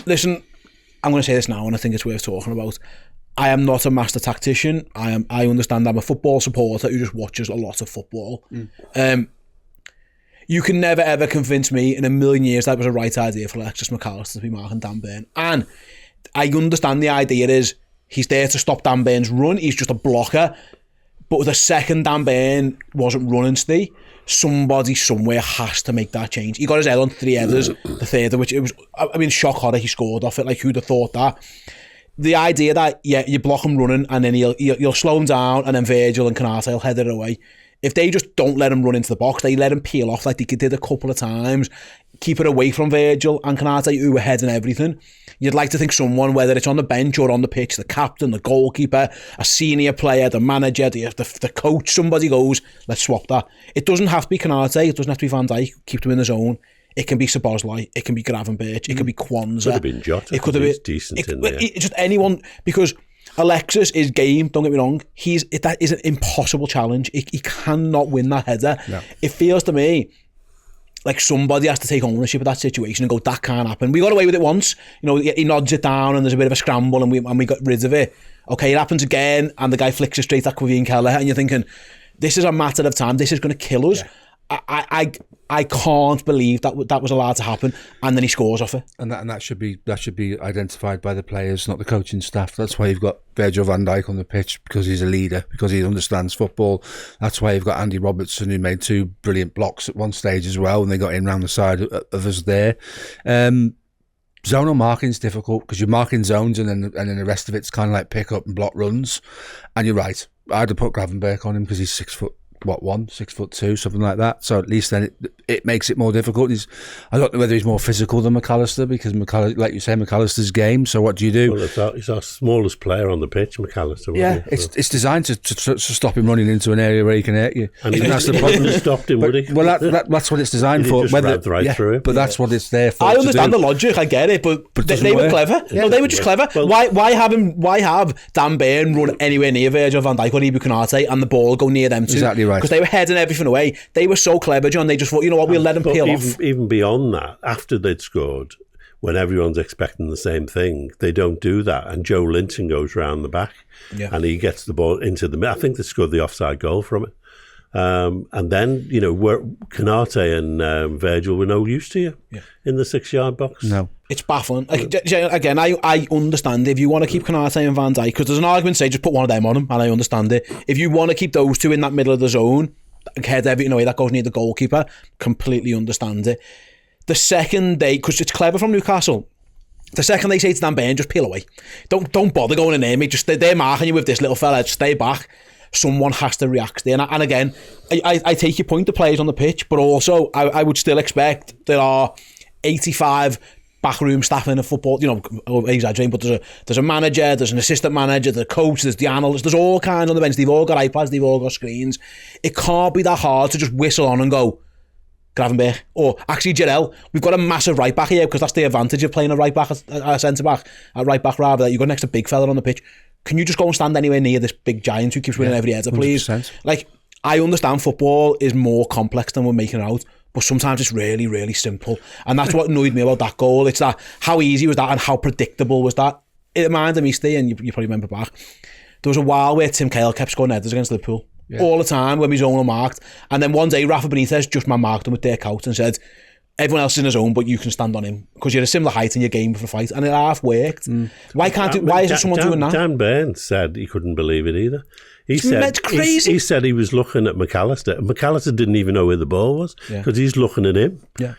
listen, I'm going to say this now, and I think it's worth talking about. I am not a master tactician. I understand I'm a football supporter who just watches a lot of football. You can never ever convince me in a million years that was a right idea for Alexis Mac Allister to be marking Dan Burn. And I understand the idea is he's there to stop Dan Burn's run. He's just a blocker. But the second Dan Burn wasn't running, Steve, somebody somewhere has to make that change. He got his head on 3 headers, the third of which, it was, I mean, shock horror he scored off it. Like, who'd have thought that? The idea that, yeah, you block him running and then you'll slow him down and then Virgil and Canate will head it away. If they just don't let him run into the box, they let him peel off like they did a couple of times, keep it away from Virgil and Canate, who were heading everything. You'd like to think someone, whether it's on the bench or on the pitch, the captain, the goalkeeper, a senior player, the manager, the coach, somebody goes, let's swap that. It doesn't have to be Canate, it doesn't have to be Van Dijk, keep them in the zone. It can be Szoboszlai, it can be Gravenberch, it can be Kwanzaa. Could have been Jota. It could have been decent in there. Just anyone, because Alexis is game, don't get me wrong. That is an impossible challenge. He cannot win that header. No. It feels to me like somebody has to take ownership of that situation and go, that can't happen. We got away with it once. You know, he nods it down and there's a bit of a scramble and we got rid of it. Okay, it happens again and the guy flicks it straight at Quavine Keller and you're thinking, this is a matter of time. This is going to kill us. Yeah. I can't believe that was allowed to happen, and then he scores off it. And that should be identified by the players, not the coaching staff. That's why you've got Virgil van Dijk on the pitch, because he's a leader, because he understands football. That's why you've got Andy Robertson, who made 2 brilliant blocks at one stage as well, and they got in round the side of us there. Zonal marking's difficult because you're marking zones, and then the rest of it's kind of like pick up and block runs. And you're right, I'd have put Gravenberch on him because he's 6'2", something like that. So at least then it makes it more difficult. I don't know whether he's more physical than Mac Allister, because like you say, Mac Allister's game. So what do you do? Well, he's our smallest player on the pitch, Mac Allister. Yeah, it's designed to stop him running into an area where he can hurt you. And that's the problem. He stopped him, would he? Well, that's what it's designed for. Through him. But that's what it's there for. I understand the logic. I get it, but they were clever. Yeah, no, they were just clever. Well, why have Dan Burn run anywhere near Virgil van Dijk or Ibu Konate and the ball go near them too? Exactly right. Because they were heading everything away. They were so clever, John. They just thought, you know what, we'll let them peel off. Even beyond that, after they'd scored, when everyone's expecting the same thing, they don't do that. And Joe Linton goes round the back and he gets the ball into the middle. I think they scored the offside goal from it. And then, you know, Konate and Virgil were no use to you in the 6-yard box. No. It's baffling. Again, I understand if you want to keep Konate and Van Dijk, because there's an argument, say, just put one of them on him, and I understand it. If you want to keep those two in that middle of the zone, head everything away, that goes near the goalkeeper, completely understand it. The second because it's clever from Newcastle, the second they say to Dan Burn, just peel away. Don't bother going in there, mate. Just they're marking you with this little fella, just stay back. Someone has to react there. And again, I take your point, the players on the pitch, but also I would still expect there are 85 backroom staff in a football, you know, exaggerating, but there's a manager, there's an assistant manager, there's a coach, there's the analyst, there's all kinds on the bench. They've all got iPads, they've all got screens. It can't be that hard to just whistle on and go, Gravenberch, or actually Jarell, we've got a massive right back here, because that's the advantage of playing a right back, a centre back, a right back rather, that you've got next to big fella on the pitch. Can you just go and stand anywhere near this big giant who keeps winning every header, please? 100%. Like, I understand football is more complex than we're making it out, but sometimes it's really, really simple. And that's what annoyed me about that goal. It's that, how easy was that and how predictable was that? It reminded me, Steve, and you probably remember back, there was a while where Tim Cahill kept scoring headers against Liverpool. Yeah. All the time when we zonal marked. And then one day, Rafa Benitez just marked him with Dirk Kuyt and said, everyone else is in his own, but you can stand on him because you're a similar height in your game for a fight. And it half worked. Why isn't someone doing that? Dan Burn said he couldn't believe it either. He said crazy. He said he was looking at Mac Allister, and Mac Allister didn't even know where the ball was because he's looking at him. Yeah.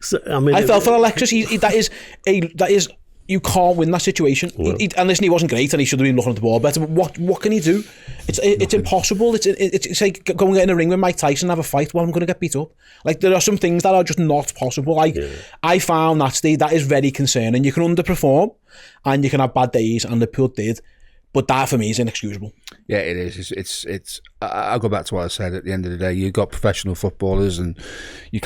So, I mean, I felt for Alexis. That is you can't win that situation. Well, and listen, he wasn't great, and he should have been looking at the ball better. But what can he do? It's impossible. It's like go and get in a ring with Mike Tyson and have a fight. Well, I'm going to get beat up. Like, there are some things that are just not possible. I found that, Steve, that is very concerning. You can underperform, and you can have bad days, and Liverpool did. But that for me is inexcusable. Yeah, it is. It's. I'll go back to what I said. At the end of the day, you've got professional footballers, and you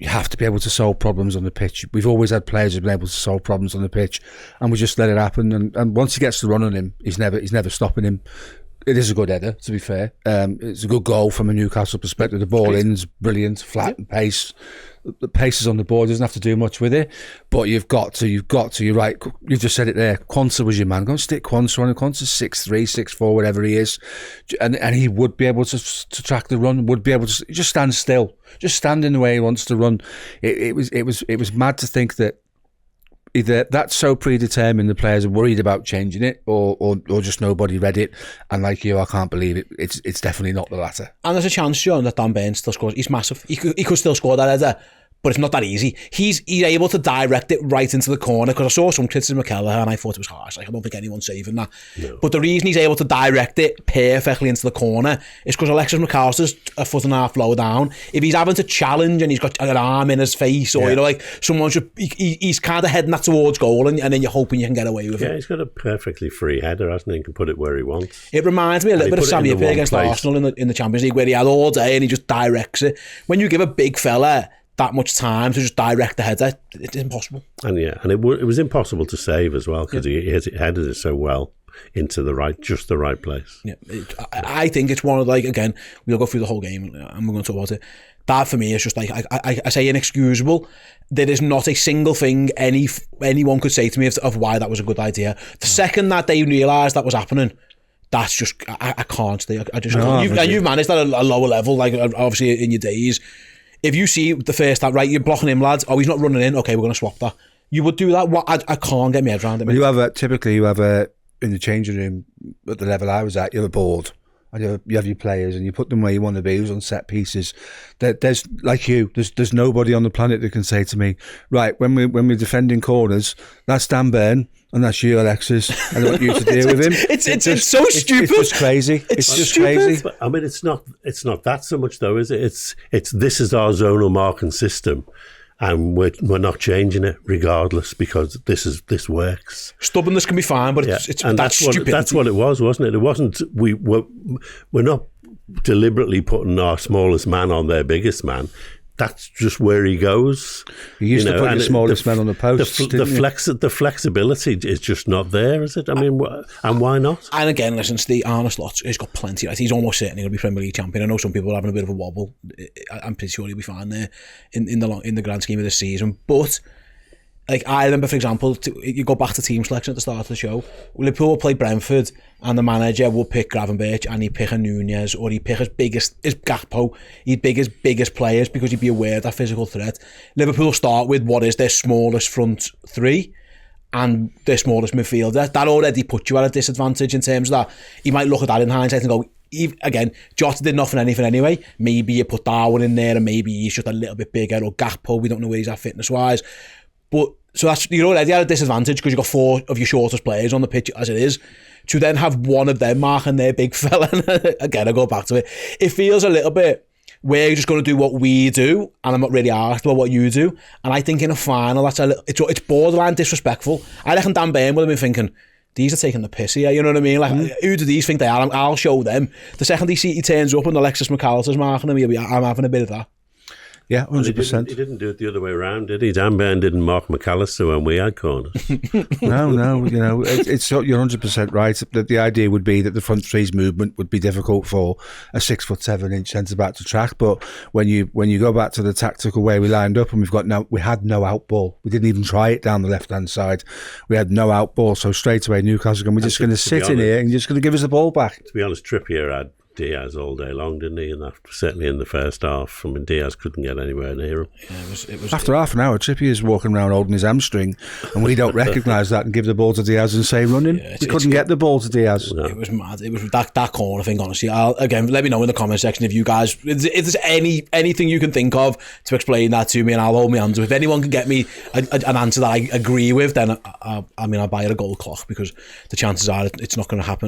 have to be able to solve problems on the pitch. We've always had players who've been able to solve problems on the pitch, and we just let it happen. And once he gets the run on him, he's never stopping him. It is a good header, to be fair. It's a good goal from a Newcastle perspective. The ball in's brilliant, flat and pace. The pace is on the board, doesn't have to do much with it. But you've got to, you're right. You've just said it there. Quansah was your man. Go and stick Quansah on. Quansah's 6'3", 6'4", whatever he is. And he would be able to track the run, would be able to just stand still. Just stand in the way he wants to run. It was mad to think that either that's so predetermined the players are worried about changing it or just nobody read it, and like you, I can't believe it. It's definitely not the latter. And there's a chance, John, that Dan Burn still scores. He's massive. He could still score that header, but it's not that easy. He's able to direct it right into the corner, because I saw some criticism of Kelleher and I thought it was harsh. Like, I don't think anyone's saving that. No. But the reason he's able to direct it perfectly into the corner is because Alexis Mac Allister's a foot and a half lower down. If he's having to challenge and he's got an arm in his face, or like someone should, he's kind of heading that towards goal, and then you're hoping you can get away with it. Yeah, he's got a perfectly free header, hasn't he? He can put it where he wants. It reminds me a little bit of Sammy Appiah against Arsenal in the Champions League, where he had all day and he just directs it. When you give a big fella that much time to just direct the header, it's impossible. And it was impossible to save as well, because he headed it so well into the right place. Yeah, I think it's one of, like, again, we'll go through the whole game and we're going to talk about it. That for me is just like, I say inexcusable. There is not a single thing anyone could say to me of why that was a good idea. The second that they realised that was happening, that's just, I can't stay. I just can't. You've managed at a lower level, like obviously in your days. If you see the first that, right, you're blocking him, lads. Oh, he's not running in. Okay, we're going to swap that. You would do that. What? I can't get my head around it. Well, typically you have in the changing room at the level I was at, you have a board. And you have your players and you put them where you want to be. Who's on set pieces? There's like you. There's nobody on the planet that can say to me, right, when we're defending corners, that's Dan Burn and that's you, Alexis. I want you to deal with him. It's so stupid. It's just crazy. It's just crazy. But, I mean, it's not that so much though, is it? It's this is our zonal marking system, and we're not changing it regardless, because this works. Stubbornness can be fine, but it's that's what it was, wasn't it? It wasn't we're not deliberately putting our smallest man on their biggest man. That's just where he goes. You used to put your smallest man on the post. The flexibility is just not there, is it? I mean, and why not? And again, listen, Arne Slot has got plenty. Right? He's almost certainly going to be Premier League champion. I know some people are having a bit of a wobble. I'm pretty sure he'll be fine there in the grand scheme of the season. But like, I remember, for example, you go back to team selection at the start of the show. Liverpool will play Brentford, and the manager will pick Gravenberch, and he'd pick a Nunez, or he'd pick his Gakpo. He'd pick his biggest players because he'd be aware of that physical threat. Liverpool start with what is their smallest front three and their smallest midfielder. That already puts you at a disadvantage in terms of that. You might look at that in hindsight and go, again, Jota did nothing anything anyway. Maybe you put Darwin in there and maybe he's just a little bit bigger, or Gakpo, we don't know where he's at fitness-wise. But so you're already at a disadvantage because you've got four of your shortest players on the pitch as it is. To then have one of them marking their big fella, again, I go back to it. It feels a little bit, we're just going to do what we do, and I'm not really asked about what you do. And I think in a final, it's borderline disrespectful. I reckon Dan Burn would have been thinking, these are taking the piss here, you know what I mean? Like, who do these think they are? I'll show them. The second he turns up and Alexis Mac Allister's marking him, I'm having a bit of that. Yeah, 100%. He didn't do it the other way around, did he? Dan Burn didn't mark Mac Allister when we had corners. No, it's you're 100% right. The idea would be that the front three's movement would be difficult for a 6'7" centre back to track. But when you go back to the tactical way we lined up, and we had no out ball. We didn't even try it down the left hand side. We had no out ball, so straight away Newcastle, we're just going to sit in here and you're just going to give us the ball back. To be honest, Trippier had Diaz all day long, didn't he? And certainly in the first half, I mean, Diaz couldn't get anywhere near him. Yeah, it was after half an hour, Trippier's walking around holding his hamstring, and we don't recognise that and give the ball to Diaz and say running. We couldn't get the ball to Diaz. No. It was mad. It was that corner thing, honestly. Again, let me know in the comment section if you guys, if there's anything you can think of to explain that to me, and I'll hold my hands up. If anyone can get me an answer that I agree with, then I'll buy it a gold clock, because the chances are it's not going to happen.